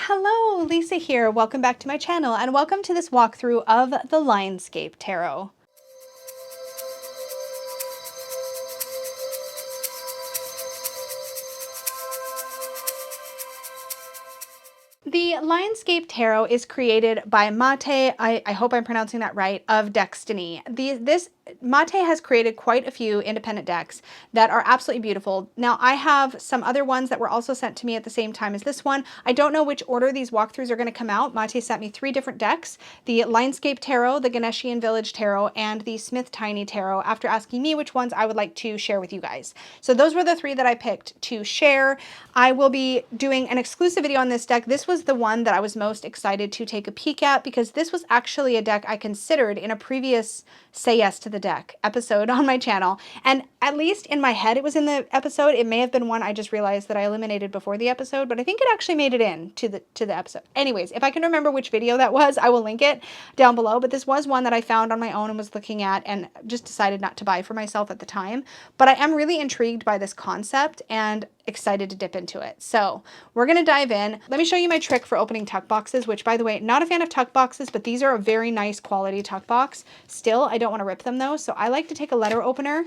Hello, Lisa here. Welcome back to my channel and welcome to this walkthrough of the Linescape Tarot. The Linescape Tarot is created by Mate, I hope I'm pronouncing that right, of Destiny. Mate has created quite a few independent decks that are absolutely beautiful. Now, I have some other ones that were also sent to me at the same time as this one. I don't know which order these walkthroughs are going to come out. Mate sent me 3 different decks, the Linescape Tarot, the Ganeshian Village Tarot, and the Smith Tiny Tarot, after asking me which ones I would like to share with you guys. So those were the 3 that I picked to share. I will be doing an exclusive video on this deck. This was the one that I was most excited to take a peek at because this was actually a deck I considered in a previous Say Yes to the Deck episode on my channel. And at least in my head, it was in the episode. It may have been one I just realized that I eliminated before the episode, but I think it actually made it in to the episode. Anyways, if I can remember which video that was, I will link it down below. But this was one that I found on my own and was looking at and just decided not to buy for myself at the time. But I am really intrigued by this concept and excited to dip into it. So we're going to dive in. Let me show you my trick for opening tuck boxes, which, by the way, not a fan of tuck boxes, but these are a very nice quality tuck box. Still, I don't want to rip them though. So I like to take a letter opener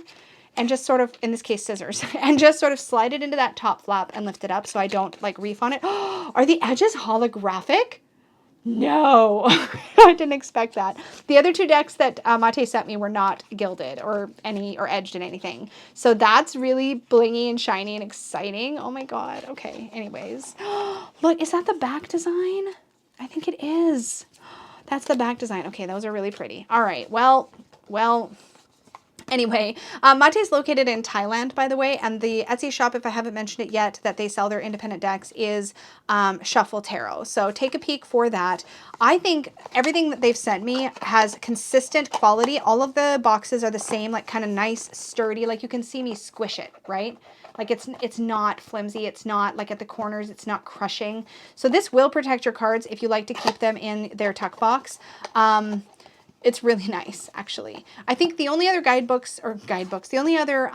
and just sort of, in this case, scissors, and just sort of slide it into that top flap and lift it up so I don't like reef on it. Are the edges holographic? No, I didn't expect that. The other 2 decks that Mate sent me were not gilded or edged in anything. So that's really blingy and shiny and exciting. Oh my God. Okay. Anyways, look, is that the back design? I think it is. That's the back design. Okay. Those are really pretty. All right. Well, anyway, Mate is located in Thailand, by the way, and the Etsy shop, if I haven't mentioned it yet, that they sell their independent decks is Shuffle Tarot. So take a peek for that. I think everything that they've sent me has consistent quality. All of the boxes are the same, like kind of nice, sturdy, like you can see me squish it, right? Like it's not flimsy. It's not like at the corners, it's not crushing. So this will protect your cards if you like to keep them in their tuck box. It's really nice, actually. I think the only other the only other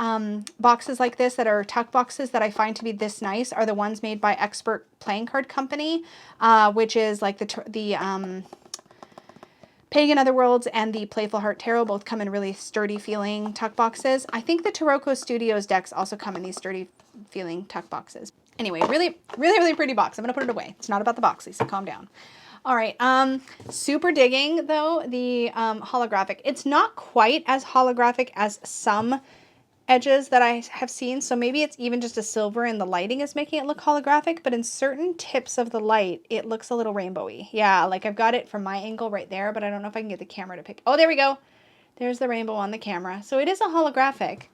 boxes like this that are tuck boxes that I find to be this nice are the ones made by Expert Playing Card Company, which is like the Pagan Otherworlds and the Playful Heart Tarot both come in really sturdy feeling tuck boxes. I think the Taroko Studios decks also come in these sturdy feeling tuck boxes. Anyway, really, really, really pretty box. I'm going to put it away. It's not about the box, Lisa. Calm down. All right, super digging though, the holographic. It's not quite as holographic as some edges that I have seen, so maybe it's even just a silver and the lighting is making it look holographic, but in certain tips of the light, it looks a little rainbowy. Yeah, like I've got it from my angle right there, but I don't know if I can get the camera to pick. Oh, there we go. There's the rainbow on the camera. So it is a holographic.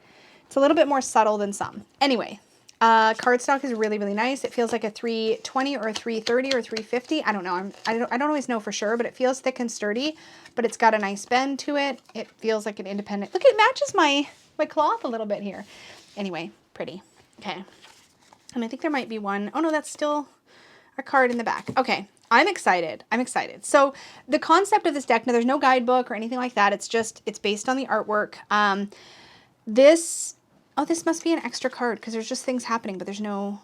It's a little bit more subtle than some. Anyway. Cardstock is really, really nice. It feels like a 320 or a 330 or 350. I don't know. I don't always know for sure, but it feels thick and sturdy, but it's got a nice bend to it. It feels like an independent. Look, it matches my cloth a little bit here. Anyway, pretty. Okay. And I think there might be one. Oh no, that's still a card in the back. Okay. I'm excited. I'm excited. So the concept of this deck, now there's no guidebook or anything like that. It's based on the artwork. Oh, this must be an extra card because there's just things happening, but there's no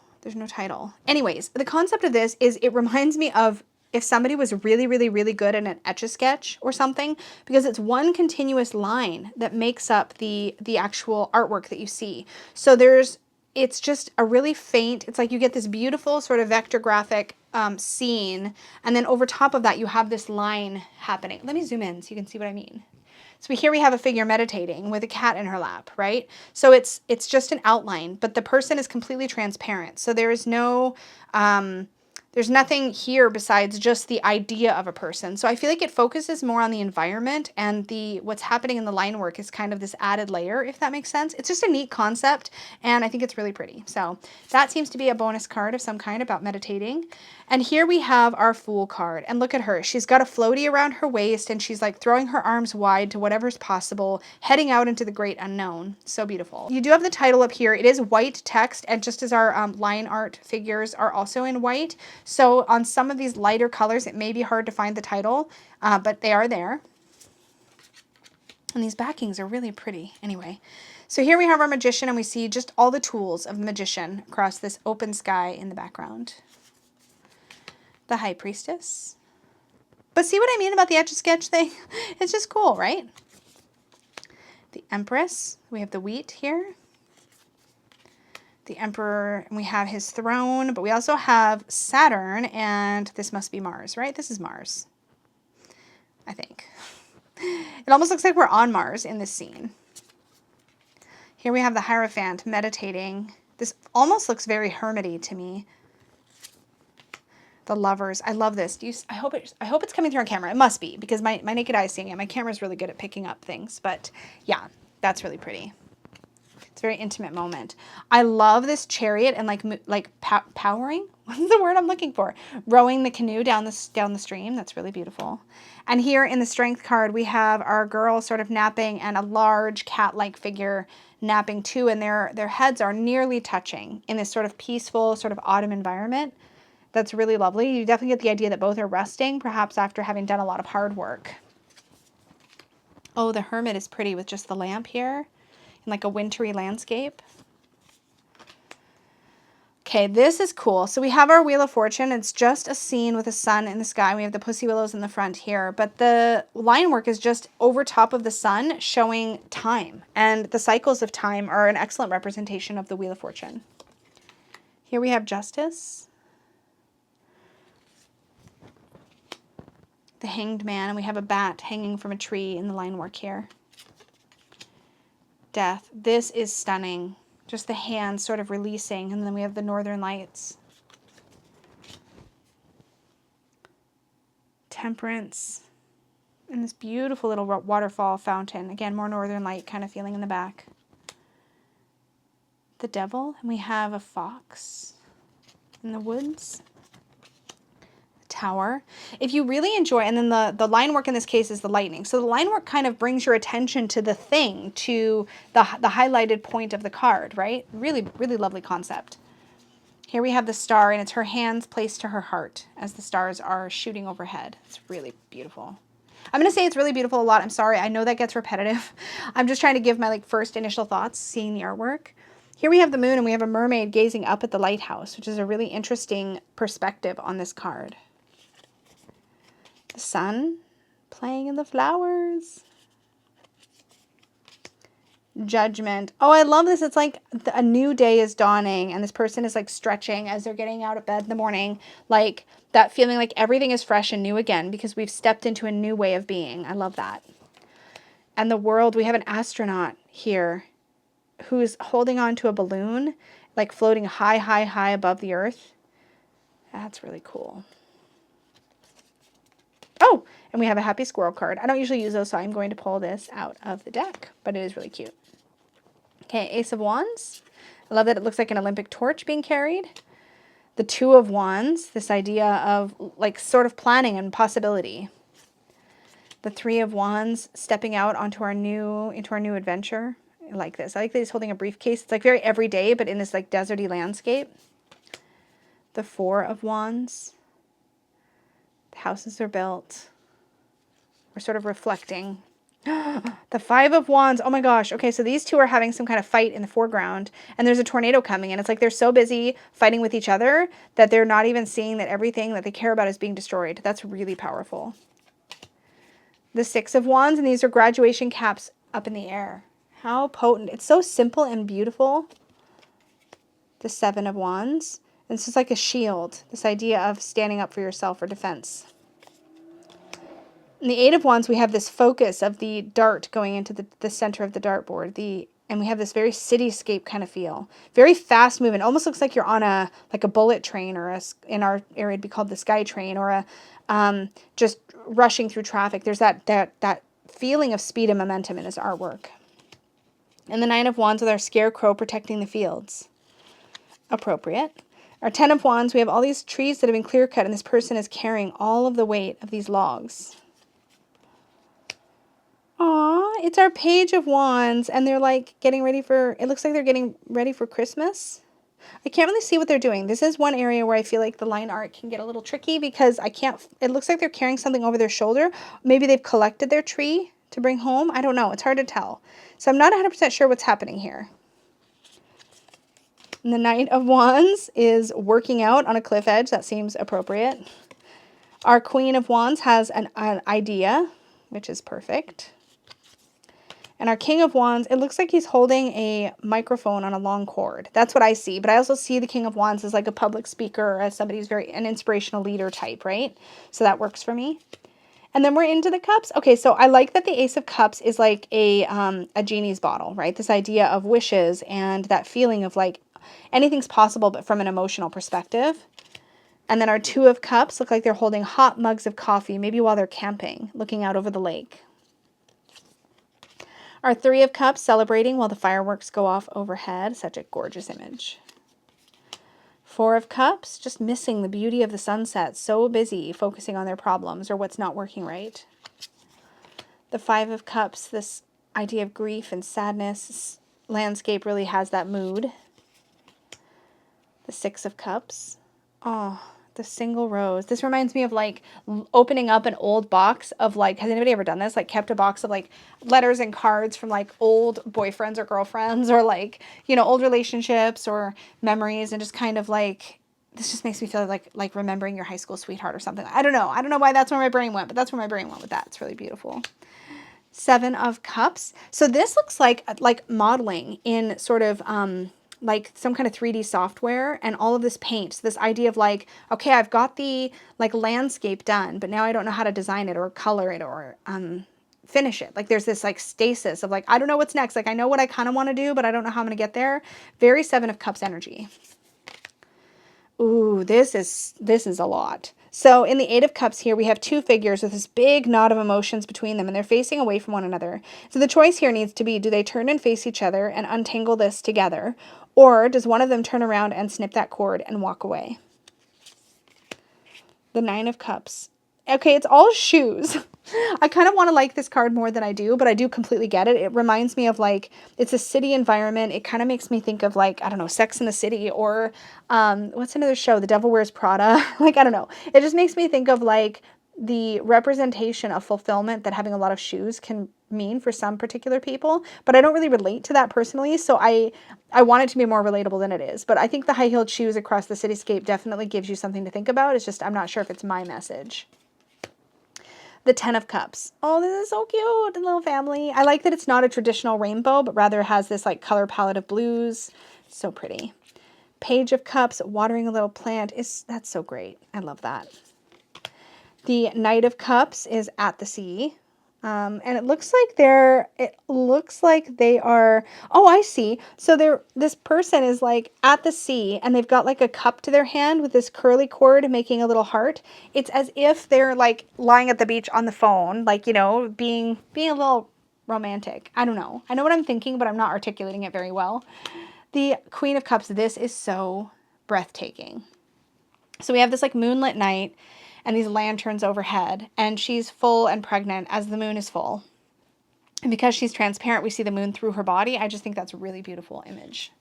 title. Anyways, the concept of this is it reminds me of if somebody was really, really, really good at an Etch-a-Sketch or something, because it's one continuous line that makes up the actual artwork that you see. So it's just a really faint, it's like you get this beautiful sort of vector graphic scene, and then over top of that you have this line happening. Let me zoom in so you can see what I mean. So here we have a figure meditating with a cat in her lap, right? So it's just an outline, but the person is completely transparent. So there is there's nothing here besides just the idea of a person. So I feel like it focuses more on the environment, and what's happening in the line work is kind of this added layer, if that makes sense. It's just a neat concept, and I think it's really pretty. So that seems to be a bonus card of some kind about meditating. And here we have our Fool card, and look at her. She's got a floaty around her waist, and she's like throwing her arms wide to whatever's possible, heading out into the great unknown. So beautiful. You do have the title up here. It is white text, and just as our line art figures are also in white. So on some of these lighter colors, it may be hard to find the title, but they are there. And these backings are really pretty. Anyway, so here we have our magician, and we see just all the tools of the magician across this open sky in the background. The High Priestess. But see what I mean about the Etch-a-Sketch thing? It's just cool, right? The Empress. We have the wheat here. The Emperor, and we have his throne, but we also have Saturn, and this must be Mars, right? This is Mars, I think. It almost looks like we're on Mars in this scene. Here we have the Hierophant meditating. This almost looks very hermity to me. The Lovers. I love this. I hope it's coming through on camera. It must be, because my naked eye is seeing it. My camera is really good at picking up things. But yeah, that's really pretty. It's a very intimate moment. I love this chariot and powering. What's the word I'm looking for? Rowing the canoe down the stream. That's really beautiful. And here in the Strength card, we have our girl sort of napping and a large cat-like figure napping too. And their heads are nearly touching in this sort of peaceful, sort of autumn environment. That's really lovely. You definitely get the idea that both are resting, perhaps after having done a lot of hard work. Oh, the Hermit is pretty with just the lamp here in like a wintry landscape. Okay, this is cool. So we have our Wheel of Fortune. It's just a scene with a sun in the sky. We have the pussy willows in the front here, but the line work is just over top of the sun showing time. And the cycles of time are an excellent representation of the Wheel of Fortune. Here we have Justice. The Hanged Man, and we have a bat hanging from a tree in the line work here. Death. This is stunning. Just the hands sort of releasing, and then we have the Northern Lights. Temperance. And this beautiful little waterfall fountain. Again, more Northern Light kind of feeling in the back. The Devil, and we have a fox in the woods. Tower. If you really enjoy, and then the line work in this case is the lightning. So the line work kind of brings your attention to the thing, to the highlighted point of the card, right? Really, really lovely concept. Here we have the star, and it's her hands placed to her heart as the stars are shooting overhead. It's really beautiful. I'm going to say it's really beautiful a lot. I'm sorry. I know that gets repetitive. I'm just trying to give my first initial thoughts seeing the artwork. Here we have the moon, and we have a mermaid gazing up at the lighthouse, which is a really interesting perspective on this card. The sun playing in the flowers. Judgment. Oh, I love this. It's like a new day is dawning, and this person is like stretching as they're getting out of bed in the morning. Like that feeling like everything is fresh and new again because we've stepped into a new way of being. I love that. And the world, we have an astronaut here who's holding on to a balloon, like floating high, high, high above the earth. That's really cool. Oh, and we have a Happy Squirrel card. I don't usually use those, so I'm going to pull this out of the deck, but it is really cute. Okay, Ace of Wands. I love that it looks like an Olympic torch being carried. The Two of Wands, this idea of like sort of planning and possibility. The Three of Wands, stepping out into our new adventure. I like this. I like that he's holding a briefcase. It's like very everyday, but in this like deserty landscape. The Four of Wands. Houses are built. We're sort of reflecting. The Five of Wands. Oh my gosh. Okay, so these two are having some kind of fight in the foreground, and there's a tornado coming, and it's like they're so busy fighting with each other that they're not even seeing that everything that they care about is being destroyed. That's really powerful. The Six of Wands, and these are graduation caps up in the air. How potent. It's so simple and beautiful. The Seven of Wands. This is like a shield, this idea of standing up for yourself or defense. In the Eight of Wands, we have this focus of the dart going into the center of the dartboard. And we have this very cityscape kind of feel. Very fast moving. Almost looks like you're on a bullet train, or in our area it'd be called the sky train, or just rushing through traffic. There's that feeling of speed and momentum in this artwork. And the Nine of Wands with our scarecrow protecting the fields. Appropriate. Our Ten of Wands, we have all these trees that have been clear cut, and this person is carrying all of the weight of these logs. Aw, it's our Page of Wands, and they're like getting ready for, it looks like they're getting ready for Christmas. I can't really see what they're doing. This is one area where I feel like the line art can get a little tricky because it looks like they're carrying something over their shoulder. Maybe they've collected their tree to bring home. I don't know. It's hard to tell. So I'm not 100% sure what's happening here. And the Knight of Wands is working out on a cliff edge. That seems appropriate. Our Queen of Wands has an idea, which is perfect. And our King of Wands, it looks like he's holding a microphone on a long cord. That's what I see. But I also see the King of Wands as like a public speaker, as somebody who's an inspirational leader type, right? So that works for me. And then we're into the cups. Okay, so I like that the Ace of Cups is like a genie's bottle, right? This idea of wishes and that feeling of like anything's possible, but from an emotional perspective. And then our Two of Cups look like they're holding hot mugs of coffee, maybe while they're camping, looking out over the lake. Our Three of Cups celebrating while the fireworks go off overhead. Such a gorgeous image. Four of Cups, just missing the beauty of the sunset. So busy focusing on their problems or what's not working right. The Five of Cups, this idea of grief and sadness. This landscape really has that mood. The Six of Cups. Oh, the single rose. This reminds me of like opening up an old box of like, has anybody ever done this? Like kept a box of like letters and cards from like old boyfriends or girlfriends or like, you know, old relationships or memories, and just kind of like, this just makes me feel like remembering your high school sweetheart or something. I don't know. I don't know why that's where my brain went, but that's where my brain went with that. It's really beautiful. Seven of Cups. So this looks like modeling in sort of, like some kind of 3D software and all of this paint. So this idea of like, okay, I've got the like landscape done, but now I don't know how to design it or color it or finish it. Like there's this like stasis of like, I don't know what's next. Like I know what I kind of want to do, but I don't know how I'm going to get there. Very Seven of Cups energy. Ooh, this is a lot. So in the Eight of Cups here, we have two figures with this big knot of emotions between them, and they're facing away from one another. So the choice here needs to be, do they turn and face each other and untangle this together? Or does one of them turn around and snip that cord and walk away? The Nine of Cups. Okay, it's all shoes. I kind of want to like this card more than I do, but I do completely get it. It reminds me of like, it's a city environment. It kind of makes me think of like, I don't know, Sex and the City or what's another show? The Devil Wears Prada. Like, I don't know. It just makes me think of like the representation of fulfillment that having a lot of shoes can mean for some particular people, but I don't really relate to that personally. So I want it to be more relatable than it is. But I think the high-heeled shoes across the cityscape definitely gives you something to think about. It's just, I'm not sure if it's my message. The Ten of Cups. Oh, this is so cute. The little family. I like that it's not a traditional rainbow, but rather has this like color palette of blues. So pretty. Page of Cups, watering a little plant. That's so great. I love that. The Knight of Cups is at the sea. And it looks like they are, oh, I see. So this person is like at the sea and they've got like a cup to their hand with this curly cord making a little heart. It's as if they're like lying at the beach on the phone, like, you know, being a little romantic. I don't know. I know what I'm thinking, but I'm not articulating it very well. The Queen of Cups, this is so breathtaking. So we have this like moonlit night and these lanterns overhead, and she's full and pregnant as the moon is full. And because she's transparent, we see the moon through her body. I just think that's a really beautiful image.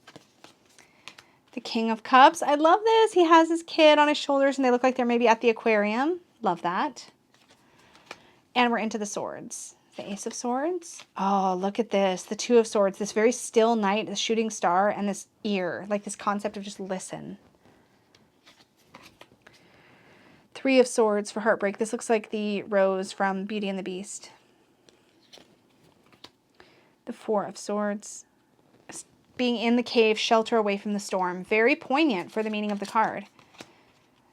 The King of Cups. I love this. He has his kid on his shoulders, and they look like they're maybe at the aquarium. Love that. And we're into the swords. The Ace of Swords. Oh, look at this. The Two of Swords. This very still night, the shooting star, and this ear. Like this concept of just listen. Three of Swords for heartbreak. This looks like the rose from Beauty and the Beast. The Four of Swords. Being in the cave, shelter away from the storm. Very poignant for the meaning of the card.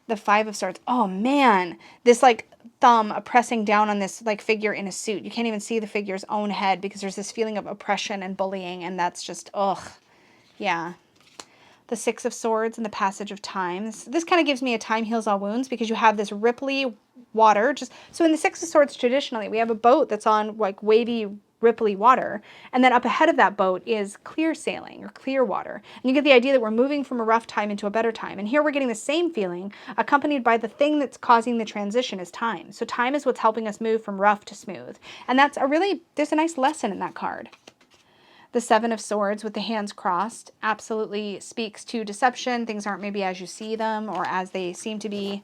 The Five of Swords. Oh man, this like thumb pressing down on this like figure in a suit. You can't even see the figure's own head because there's this feeling of oppression and bullying, and that's just, ugh. Yeah. The Six of Swords and the passage of time. This kind of gives me a time heals all wounds because you have this ripply water. So in the Six of Swords, traditionally, we have a boat that's on like wavy, ripply water. And then up ahead of that boat is clear sailing or clear water. And you get the idea that we're moving from a rough time into a better time. And here we're getting the same feeling accompanied by the thing that's causing the transition is time. So time is what's helping us move from rough to smooth. And there's a nice lesson in that card. The Seven of Swords with the hands crossed absolutely speaks to deception. Things aren't maybe as you see them or as they seem to be.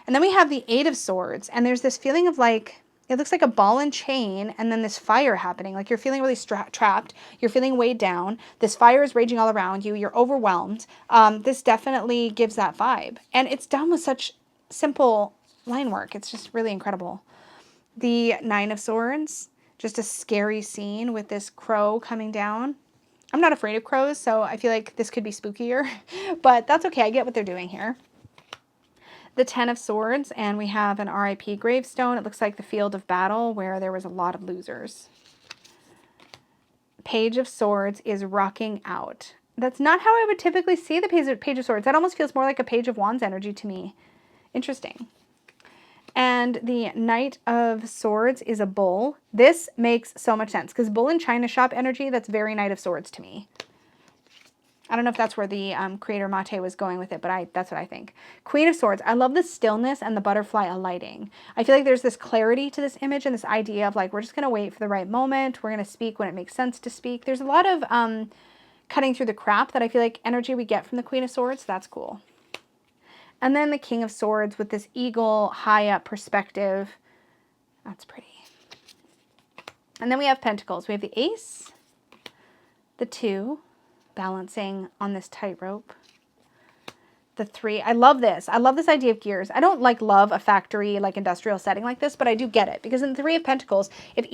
And then we have the Eight of Swords, and there's this feeling of like, it looks like a ball and chain and then this fire happening. Like you're feeling really trapped. You're feeling weighed down. This fire is raging all around you. You're overwhelmed. This definitely gives that vibe. And it's done with such simple line work. It's just really incredible. The Nine of Swords, just a scary scene with this crow coming down. I'm not afraid of crows, so I feel like this could be spookier, but that's okay. I get what they're doing here. The Ten of Swords, and we have an RIP gravestone. It looks like the field of battle where there was a lot of losers. Page of Swords is rocking out. That's not how I would typically see the Page of Swords. That almost feels more like a Page of Wands energy to me. Interesting. And the Knight of Swords is a bull. This makes so much sense because bull in China shop energy, that's very Knight of Swords to me. I don't know if that's where the creator Mate was going with it, but that's what I think. Queen of Swords. I love the stillness and the butterfly alighting. I feel like there's this clarity to this image and this idea of like, we're just going to wait for the right moment. We're going to speak when it makes sense to speak. There's a lot of cutting through the crap that I feel like energy we get from the Queen of Swords. That's cool. And then the King of Swords with this eagle high up perspective. That's pretty. And then we have Pentacles. We have the Ace, the 2, balancing on this tightrope. The 3, I love this. I love this idea of gears. I don't love a factory, industrial setting like this, but I do get it. Because in the 3 of Pentacles, if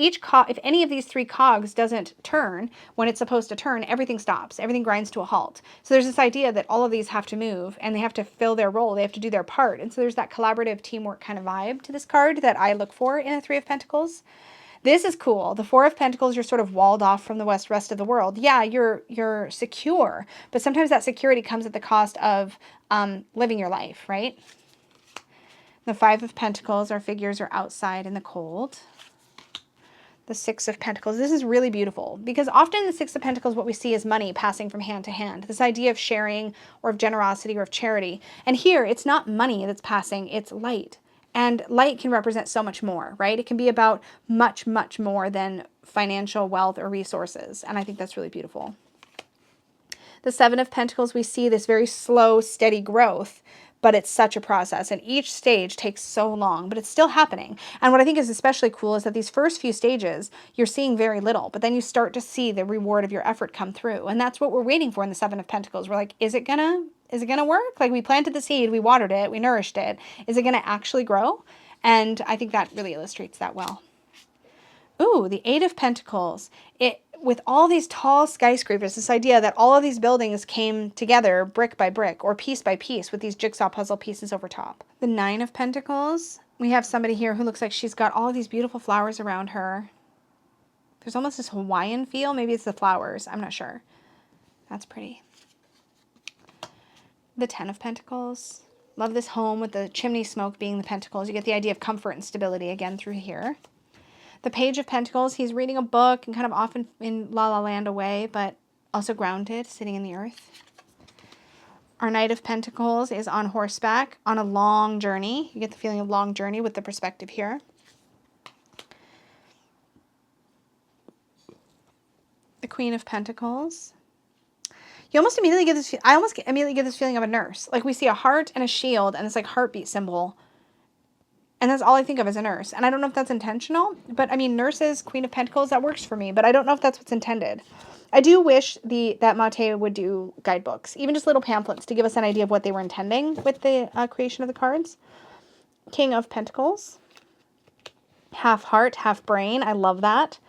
any of these 3 cogs doesn't turn when it's supposed to turn, everything stops. Everything grinds to a halt. So there's this idea that all of these have to move and they have to fill their role. They have to do their part. And so there's that collaborative teamwork kind of vibe to this card that I look for in the 3 of Pentacles. This is cool. The 4 of Pentacles, you're sort of walled off from the rest of the world. Yeah, you're secure, but sometimes that security comes at the cost of living your life, right? The 5 of Pentacles, our figures are outside in the cold. The 6 of Pentacles, this is really beautiful because often in the 6 of Pentacles, what we see is money passing from hand to hand. This idea of sharing or of generosity or of charity. And here, it's not money that's passing, it's light. And light can represent so much more, right? It can be about much, much more than financial wealth or resources. And I think that's really beautiful. The 7 of Pentacles, we see this very slow, steady growth, but it's such a process. And each stage takes so long, but it's still happening. And what I think is especially cool is that these first few stages, you're seeing very little, but then you start to see the reward of your effort come through. And that's what we're waiting for in the 7 of Pentacles. We're like, is it gonna work? We planted the seed, we watered it, we nourished it. Is it gonna actually grow? And I think that really illustrates that well. Ooh, the 8 of Pentacles. With all these tall skyscrapers, this idea that all of these buildings came together brick by brick or piece by piece with these jigsaw puzzle pieces over top. The 9 of Pentacles. We have somebody here who looks like she's got all of these beautiful flowers around her. There's almost this Hawaiian feel. Maybe it's the flowers. I'm not sure. That's pretty. The 10 of Pentacles. Love this home with the chimney smoke being the pentacles. You get the idea of comfort and stability again through here. The Page of Pentacles, he's reading a book and kind of off in La La Land away, but also grounded, sitting in the earth. Our Knight of Pentacles is on horseback on a long journey. You get the feeling of long journey with the perspective here. The Queen of Pentacles. You almost immediately get this, I almost immediately get this feeling of a nurse. We see a heart and a shield and this heartbeat symbol. And that's all I think of as a nurse. And I don't know if that's intentional, but I mean, nurses, Queen of Pentacles, that works for me, but I don't know if that's what's intended. I do wish that Mate would do guidebooks, even just little pamphlets to give us an idea of what they were intending with the creation of the cards. King of Pentacles. Half heart, half brain. I love that.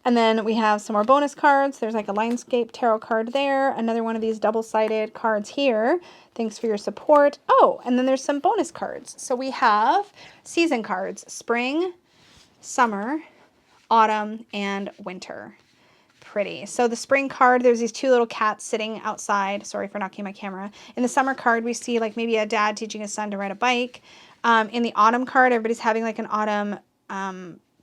And then we have some more bonus cards. There's a Linescape tarot card there. Another one of these double-sided cards here. Thanks for your support. Oh, and then there's some bonus cards. So we have season cards. Spring, summer, autumn, and winter. Pretty. So the spring card, there's these 2 little cats sitting outside. Sorry for knocking my camera. In the summer card, we see maybe a dad teaching his son to ride a bike. In the autumn card, everybody's having an autumn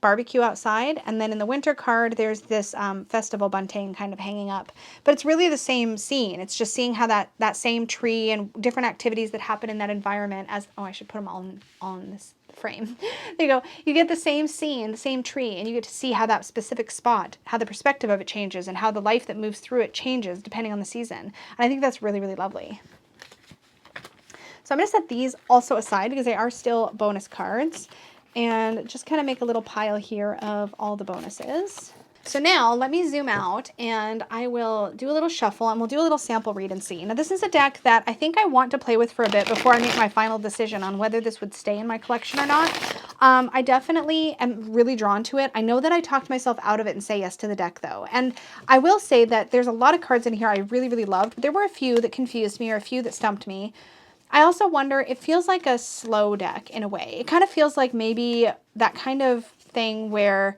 barbecue outside. And then in the winter card, there's this festival bunting kind of hanging up. But it's really the same scene. It's just seeing how that same tree and different activities that happen in that environment as, oh, I should put them all in this frame. There you go. You get the same scene, the same tree, and you get to see how that specific spot, how the perspective of it changes and how the life that moves through it changes depending on the season. And I think that's really, really lovely. So I'm going to set these also aside because they are still bonus cards. And just kind of make a little pile here of all the bonuses. So now let me zoom out and I will do a little shuffle and we'll do a little sample read and see. Now this is a deck that I think I want to play with for a bit before I make my final decision on whether this would stay in my collection or not. I definitely am really drawn to it. I know that I talked myself out of it and say yes to the deck though. And I will say that there's a lot of cards in here I really, really loved. There were a few that confused me or a few that stumped me. I also wonder, it feels like a slow deck in a way. It kind of feels like maybe that kind of thing where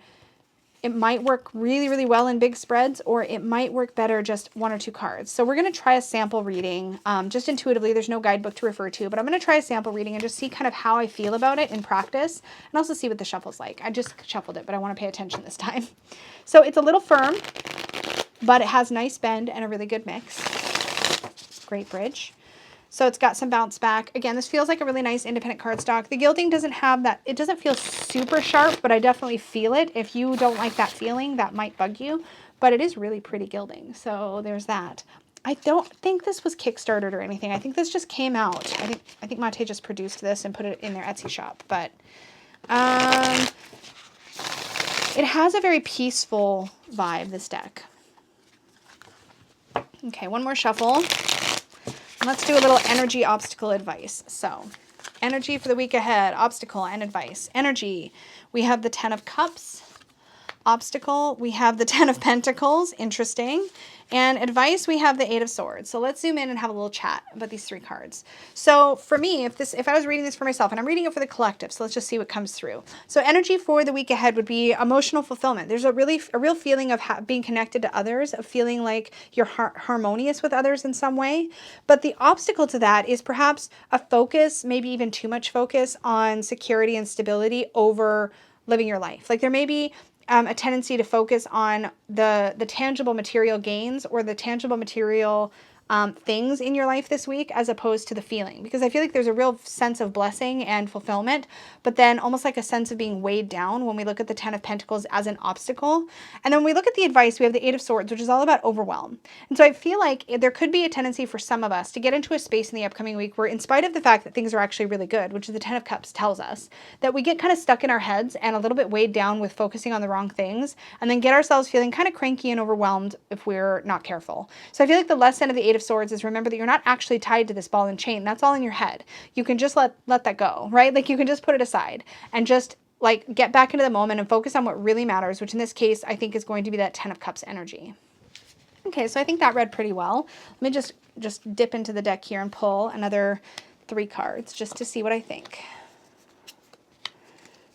it might work really, really well in big spreads, or it might work better just one or two cards. So we're going to try a sample reading, just intuitively. There's no guidebook to refer to, but I'm going to try a sample reading and just see kind of how I feel about it in practice, and also see what the shuffle's like. I just shuffled it, but I want to pay attention this time. So it's a little firm, but it has nice bend and a really good mix. Great bridge. So it's got some bounce back. Again, this feels like a really nice independent cardstock. The gilding doesn't have that, it doesn't feel super sharp, but I definitely feel it. If you don't like that feeling, that might bug you, but it is really pretty gilding. So there's that. I don't think this was Kickstartered or anything. I think this just came out. I think Mate just produced this and put it in their Etsy shop, but it has a very peaceful vibe, this deck. Okay, one more shuffle. Let's do a little energy obstacle advice. So energy for the week ahead, obstacle and advice. Energy, we have the 10 of Cups. Obstacle, we have the 10 of Pentacles. Interesting. And advice, we have the 8 of Swords. So let's zoom in and have a little chat about these three cards. So for me, if I was reading this for myself, and I'm reading it for the collective, so let's just see what comes through. So energy for the week ahead would be emotional fulfillment. There's a real feeling of being connected to others, of feeling like you're harmonious with others in some way. But the obstacle to that is perhaps a focus, maybe even too much focus on security and stability over living your life. Like there may be a tendency to focus on the tangible material gains or the tangible material things in your life this week, as opposed to the feeling, because I feel like there's a real sense of blessing and fulfillment, but then almost like a sense of being weighed down when we look at the 10 of Pentacles as an obstacle. And then when we look at the advice, we have the 8 of Swords, which is all about overwhelm. And so I feel like there could be a tendency for some of us to get into a space in the upcoming week where, in spite of the fact that things are actually really good, which is the 10 of Cups tells us, that we get kind of stuck in our heads and a little bit weighed down with focusing on the wrong things, and then get ourselves feeling kind of cranky and overwhelmed if we're not careful. So I feel like the lesson of the 8 of Swords is, remember that you're not actually tied to this ball and chain. That's all in your head. You can just let that go, right? Like you can just put it aside and just like get back into the moment and focus on what really matters, which in this case, I think is going to be that 10 of Cups energy. Okay, so I think that read pretty well. Let me just dip into the deck here and pull another 3 cards just to see what I think.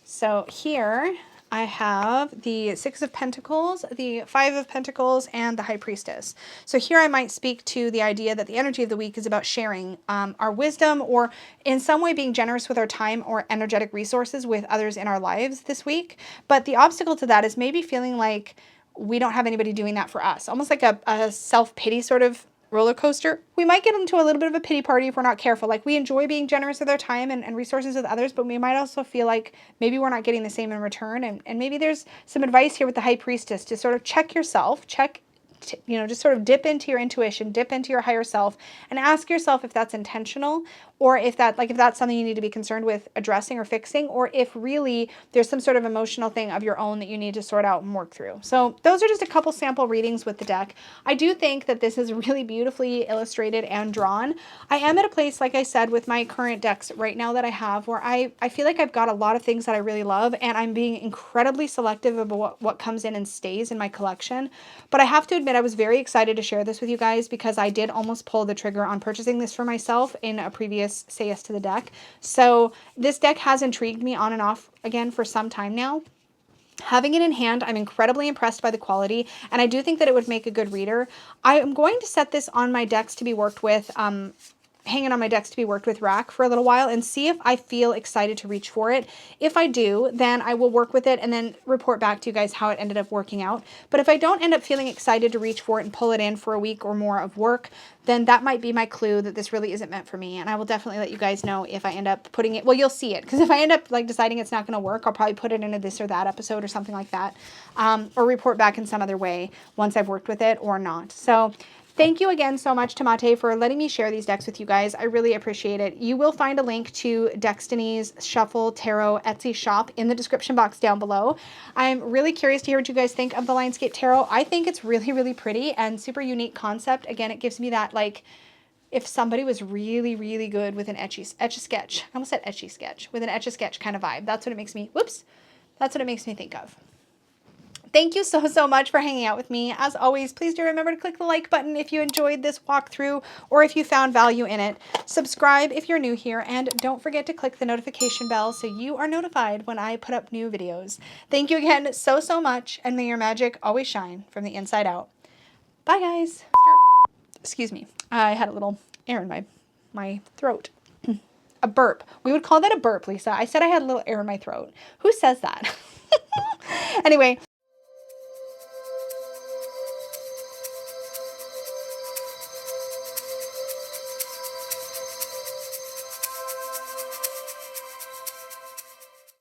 So here I have the 6 of Pentacles, the 5 of Pentacles, and the High Priestess. So here I might speak to the idea that the energy of the week is about sharing our wisdom, or in some way being generous with our time or energetic resources with others in our lives this week. But the obstacle to that is maybe feeling like we don't have anybody doing that for us. Almost like a self-pity sort of roller coaster. We might get into a little bit of a pity party if we're not careful. Like we enjoy being generous with our time and resources with others, but we might also feel like maybe we're not getting the same in return. And maybe there's some advice here with the High Priestess to sort of check yourself, just sort of dip into your intuition, dip into your higher self, and ask yourself if that's intentional, or if that's something you need to be concerned with addressing or fixing, or if really there's some sort of emotional thing of your own that you need to sort out and work through. So those are just a couple sample readings with the deck. I do think that this is really beautifully illustrated and drawn. I am at a place, like I said, with my current decks right now that I have, where I feel like I've got a lot of things that I really love, and I'm being incredibly selective about what comes in and stays in my collection. But I have to admit, I was very excited to share this with you guys because I did almost pull the trigger on purchasing this for myself in a previous Say Yes to the Deck. So this deck has intrigued me on and off again for some time now. Having it in hand, I'm incredibly impressed by the quality, and I do think that it would make a good reader. I am going to set this on my decks to be worked with, hanging on my decks to be worked with rack for a little while and see if I feel excited to reach for it. If I do, then I will work with it and then report back to you guys how it ended up working out. But if I don't end up feeling excited to reach for it and pull it in for a week or more of work, then that might be my clue that this really isn't meant for me. And I will definitely let you guys know if I end up putting it, well, you'll see it. Because if I end up like deciding it's not going to work, I'll probably put it into this or that episode or something like that. Or report back in some other way once I've worked with it or not. So Thank you again so much to Mate for letting me share these decks with you guys. I really appreciate it. You will find a link to Destiny's Shuffle Tarot Etsy shop in the description box down below. I'm really curious to hear what you guys think of the Linescape Tarot. I think it's really, really pretty and super unique concept. Again, it gives me that, like, if somebody was really, really good with an etch-a-sketch. I almost said etchy-sketch. With an etch-a-sketch kind of vibe. That's what it makes me, whoops. That's what it makes me think of. Thank you so, so much for hanging out with me. As always, please do remember to click the like button if you enjoyed this walkthrough or if you found value in it. Subscribe if you're new here, and don't forget to click the notification bell so you are notified when I put up new videos. Thank you again so, so much, and may your magic always shine from the inside out. Bye, guys. Excuse me. I had a little air in my throat. A burp. We would call that a burp, Lisa. I said I had a little air in my throat. Who says that? Anyway.